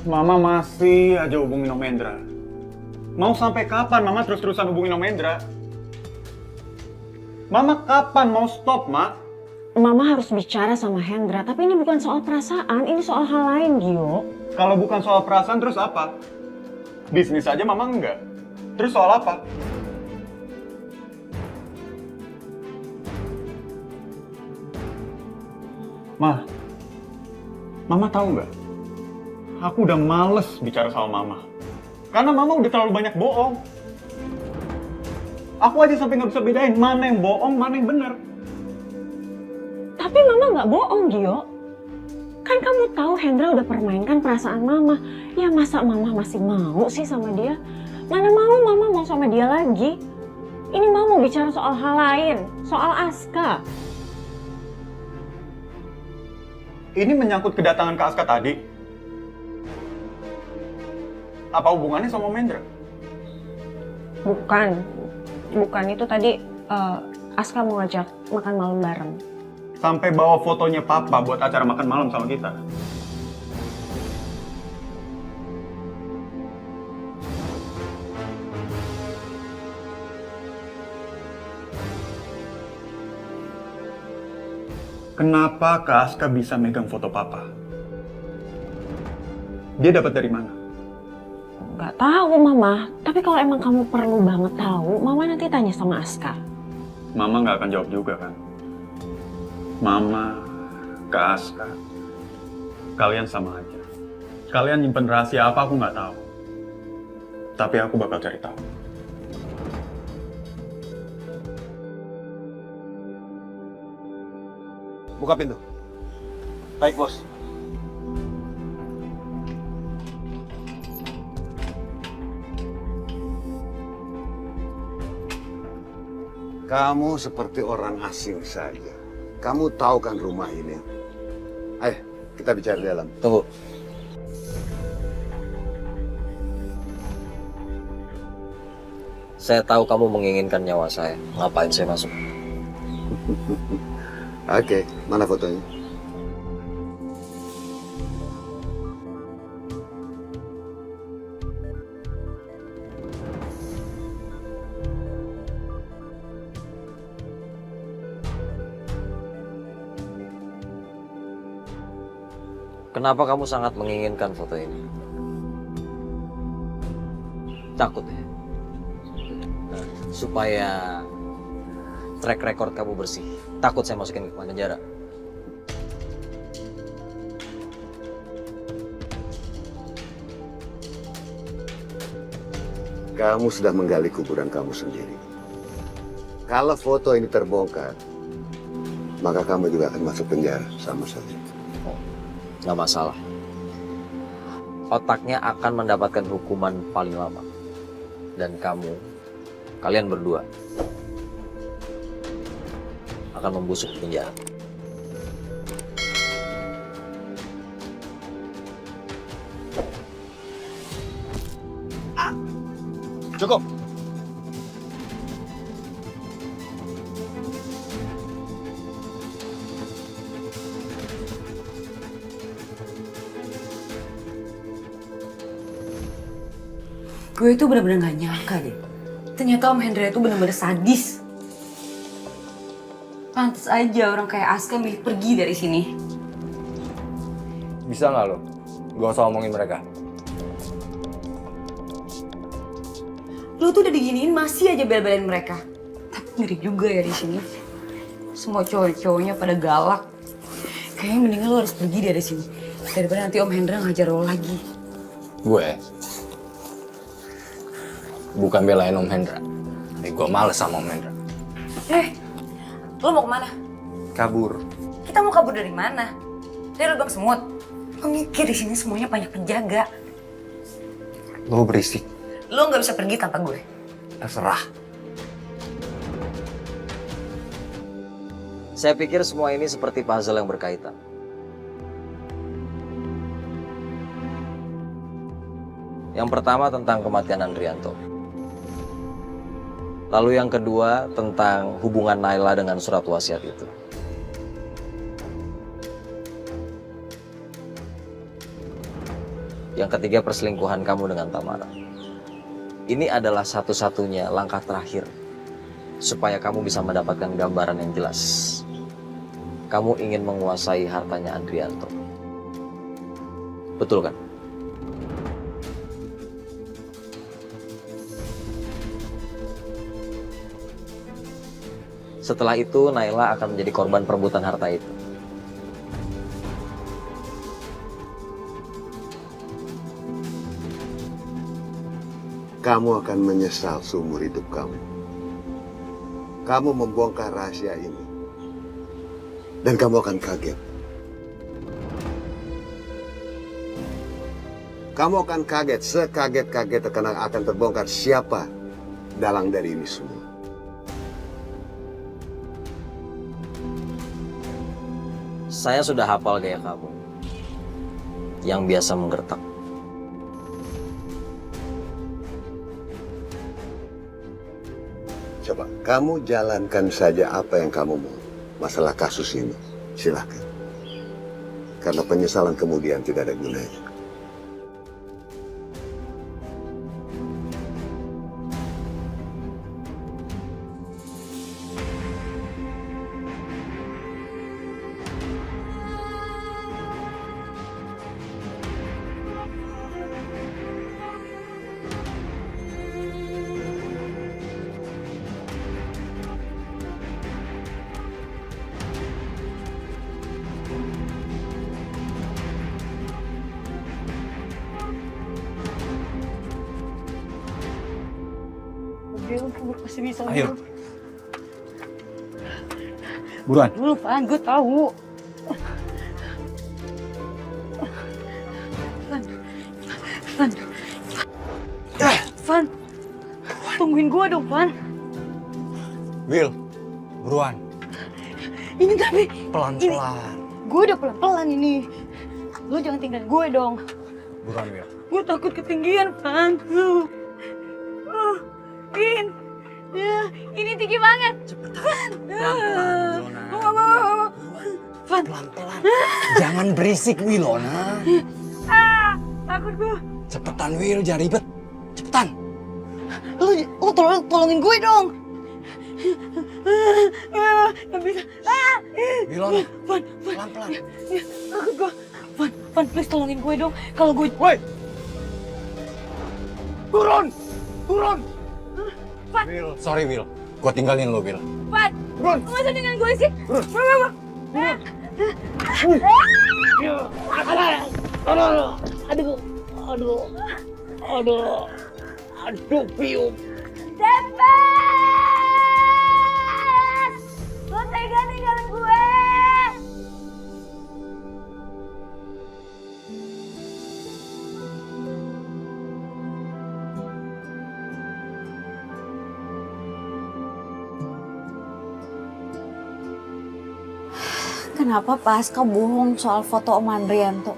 Mama masih aja hubungin Om Hendra. Mau sampai kapan Mama terus-terusan hubungin Om Hendra? Mama kapan mau stop, Ma? Mama harus bicara sama Hendra, tapi ini bukan soal perasaan, ini soal hal lain, Gio. Kalau bukan soal perasaan terus apa? Bisnis aja Mama enggak. Terus soal apa? Mama tahu nggak? Aku udah males bicara sama Mama. Karena Mama udah terlalu banyak bohong. Aku aja sampai nggak bisa bedain mana yang bohong, mana yang benar. Tapi Mama nggak bohong, Gio. Kan kamu tahu Hendra udah permainkan perasaan Mama. Ya masa Mama masih mau sih sama dia? Mana mau Mama mau sama dia lagi? Ini Mama mau bicara soal hal lain, soal Aska. Ini menyangkut kedatangan Kak Aska tadi. Apa hubungannya sama Mendra? Bukan itu tadi Aska mau ngajak makan malam bareng. Sampai bawa fotonya Papa buat acara makan malam sama kita. Kenapa Kak Aska bisa megang foto Papa? Dia dapat dari mana? Gak tahu Mama, tapi kalau emang kamu perlu banget tahu, Mama nanti tanya sama Aska. Mama nggak akan jawab juga kan? Mama, Kak Aska, kalian sama aja. Kalian nyimpen rahasia apa aku nggak tahu. Tapi aku bakal cari tahu. Buka pintu. Baik, Bos. Kamu seperti orang asing saja. Kamu tahu kan rumah ini. Ayo, kita bicara di dalam. Tunggu. Saya tahu kamu menginginkan nyawa saya. Ngapain saya masuk? Oke, mana fotonya? Kenapa kamu sangat menginginkan foto ini? Takut ya? Nah, supaya track record kamu bersih. Takut saya masukin ke penjara. Kamu sudah menggali kuburan kamu sendiri. Kalau foto ini terbongkar, maka kamu juga akan masuk penjara sama saja. Nggak masalah. Otaknya akan mendapatkan hukuman paling lama. Dan kalian berdua akan membusuk di penjara. Cukup. Gue itu bener-bener gak nyangka deh. Ternyata Om Hendra itu bener-bener sadis. Pantes aja orang kayak Aska milih pergi dari sini. Bisa nggak lo? Gak usah ngomongin mereka. Lo tuh udah diginiin masih aja bela-belain mereka. Tapi ngeri juga ya di sini. Semua cowok-cowoknya pada galak. Kayaknya mendingan lo harus pergi dari sini. Daripada nanti Om Hendra ngajar lo lagi. Gue bukan belain Om Hendra. Gue males sama Om Hendra. Lo mau kemana? Kabur. Kita mau kabur dari mana? Dari lubang semut. Lo mikir di sini semuanya banyak penjaga. Lo berisik. Lo nggak bisa pergi tanpa gue. Terserah. Saya pikir semua ini seperti puzzle yang berkaitan. Yang pertama tentang kematian Andrianto. Lalu yang kedua tentang hubungan Naila dengan surat wasiat itu. Yang ketiga, perselingkuhan kamu dengan Tamara. Ini adalah satu-satunya langkah terakhir supaya kamu bisa mendapatkan gambaran yang jelas. Kamu ingin menguasai hartanya Andrianto. Betul kan? Setelah itu, Naila akan menjadi korban perebutan harta itu. Kamu akan menyesal seumur hidup kamu. Kamu membongkar rahasia ini. Dan kamu akan kaget. Kamu akan kaget, sekaget-kaget akan terbongkar siapa dalang dari ini semua. Saya sudah hafal gaya kamu yang biasa menggertak. Coba, kamu jalankan saja apa yang kamu mau. Masalah kasus ini, silakan. Karena penyesalan kemudian tidak ada gunanya. Pasti bisa. Ayo. Buruan. Dulu, Van, gue tahu. Van, tungguin gue dong, Van. Will, buruan. Ini tapi Pelan-pelan. gue udah pelan-pelan ini. Lo jangan tinggalin gue dong. Buruan, Will. Gue takut ketinggian, Van. Vin, ini tinggi banget. Cepetan. Pelan-pelan, Wilona. Van, Pelan-pelan. Jangan berisik, Wilona. takut gue. Cepetan, Will. Jangan ribet. Cepetan. Lo tolongin gue dong. Gak bisa. Wilona. Van, Pelan-pelan. takut gue. Van, please tolongin gue dong. Kalau gue... Woi! Turun! Turun! Van. Will, sorry, Will. Gua tinggalin lo, Will. Van, Turun! masa dengan gue sih? Aduh, pium. Dempet! Lo tega ninggalin gue? Kenapa Pasca bohong soal foto Om Andrianto?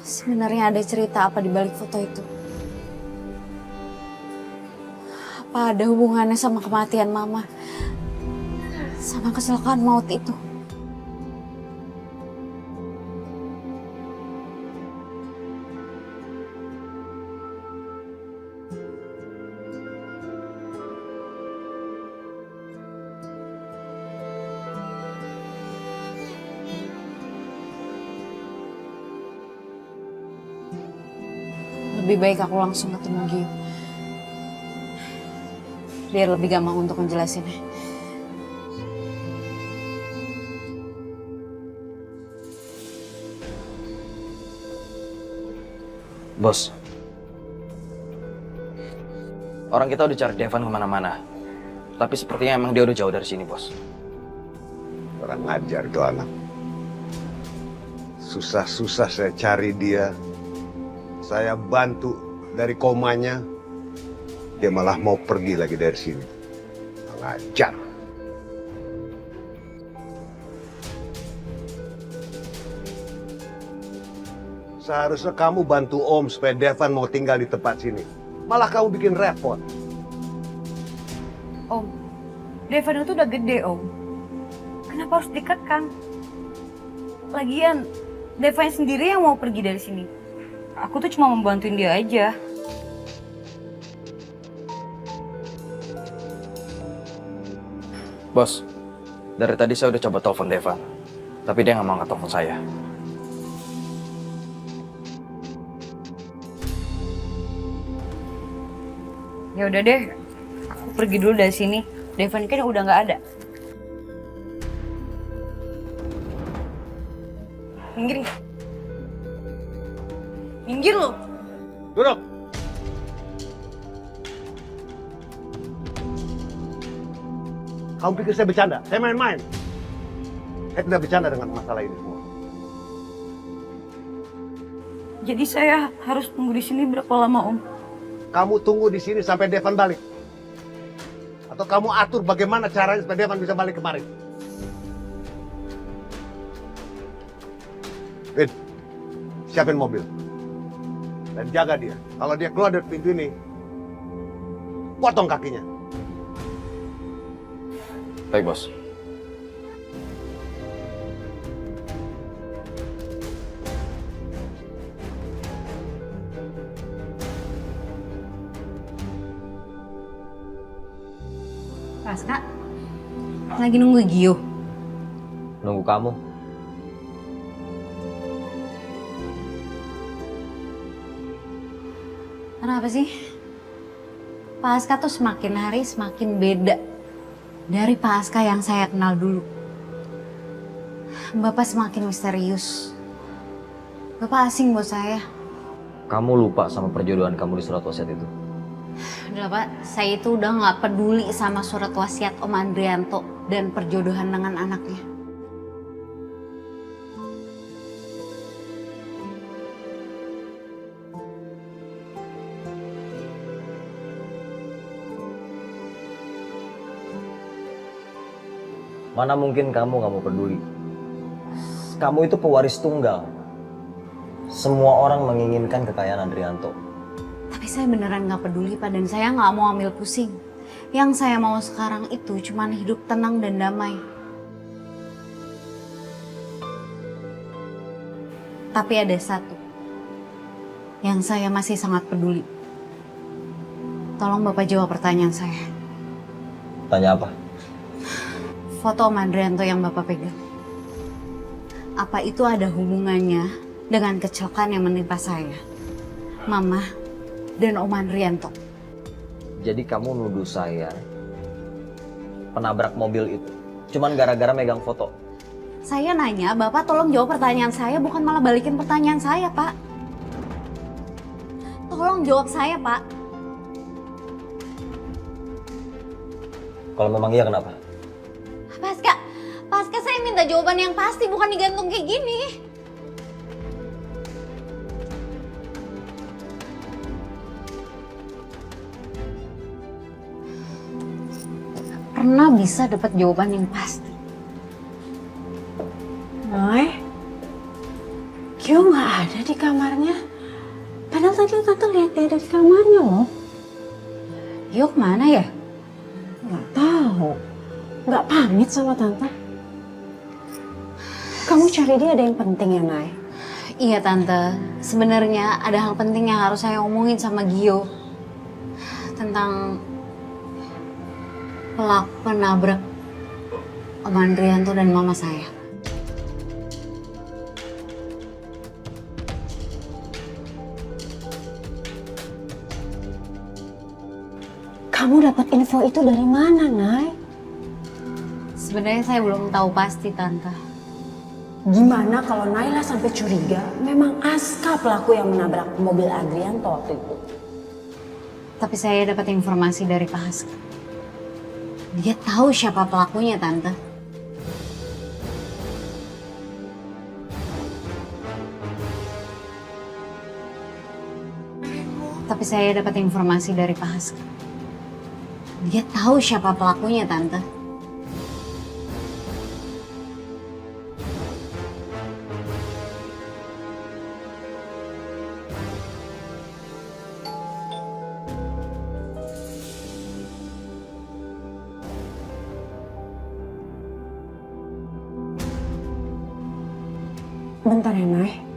Sebenarnya ada cerita apa di balik foto itu? Apa ada hubungannya sama kematian Mama? Sama kecelakaan maut itu? Lebih baik aku langsung ketemu Gio. Biar lebih gampang untuk menjelasinnya. Bos, orang kita udah cari Devan kemana-mana. Tapi sepertinya emang dia udah jauh dari sini, Bos. Kurang ajar tuh anak. Susah-susah saya cari dia. Saya bantu dari komanya. Dia malah mau pergi lagi dari sini. Kurang ajar. Seharusnya kamu bantu Om supaya Devan mau tinggal di tempat sini. Malah kamu bikin repot. Om, Devan itu udah gede, Om. Kenapa harus dikekang? Lagian, Devanya sendiri yang mau pergi dari sini. Aku tuh cuma membantuin dia aja. Bos, dari tadi saya udah coba telepon Devan, tapi dia nggak mau angkat telepon saya. Ya udah deh, aku pergi dulu dari sini. Devan kan udah nggak ada. Minggir. Minggir lo. Duduk. Kamu pikir saya bercanda? Saya main-main. Saya tidak bercanda dengan masalah ini semua. Jadi saya harus tunggu di sini berapa lama, Om? Kamu tunggu di sini sampai Devan balik. Atau kamu atur bagaimana caranya supaya Devan bisa balik kemari. Vin, siapin mobil. Dan jaga dia. Kalau dia keluar dari pintu ini, potong kakinya. Baik, Bos. Praska, lagi nunggu Gio. Nunggu kamu. Kenapa sih? Pak Aska tuh semakin hari semakin beda dari Pak Aska yang saya kenal dulu. Bapak semakin misterius. Bapak asing buat saya. Kamu lupa sama perjodohan kamu di surat wasiat itu. Udah Pak, saya itu udah nggak peduli sama surat wasiat Om Andrianto dan perjodohan dengan anaknya. Mana mungkin kamu nggak mau peduli? Kamu itu pewaris tunggal. Semua orang menginginkan kekayaan Andrianto. Tapi saya beneran nggak peduli Pak, dan saya nggak mau ambil pusing. Yang saya mau sekarang itu cuman hidup tenang dan damai. Tapi ada satu yang saya masih sangat peduli. Tolong Bapak jawab pertanyaan saya. Tanya apa? Foto Om Andrianto yang Bapak pegang. Apa itu ada hubungannya dengan kecelakaan yang menimpa saya, Mama, dan Om Andrianto? Jadi kamu nuduh saya penabrak mobil itu cuman gara-gara megang foto? Saya nanya, Bapak tolong jawab pertanyaan saya, bukan malah balikin pertanyaan saya, Pak. Tolong jawab saya, Pak. Kalau memang iya kenapa? Paska saya minta jawaban yang pasti, bukan digantung kayak gini. Pernah bisa dapat jawaban yang pasti. Nay, Gio nggak ada di kamarnya. Padahal tadi tante lihat dia ada di kamarnya loh. Yuk mana ya? Nggak tahu. Nggak pamit sama tante. Kamu cari dia ada yang penting ya, Nay? Iya Tante, sebenarnya ada hal penting yang harus saya omongin sama Gio. Tentang pelaku penabrak Om Andrianto dan mama saya. Kamu dapat info itu dari mana, Nay? Sebenarnya saya belum tahu pasti Tante. Gimana kalau Naila sampai curiga memang Aska pelaku yang menabrak mobil Andrianto waktu itu? Tapi saya dapat informasi dari Pak Aska. Dia tahu siapa pelakunya, Tante. Tapi saya dapat informasi dari Pak Aska. Dia tahu siapa pelakunya, Tante. Bentar ya, Nay.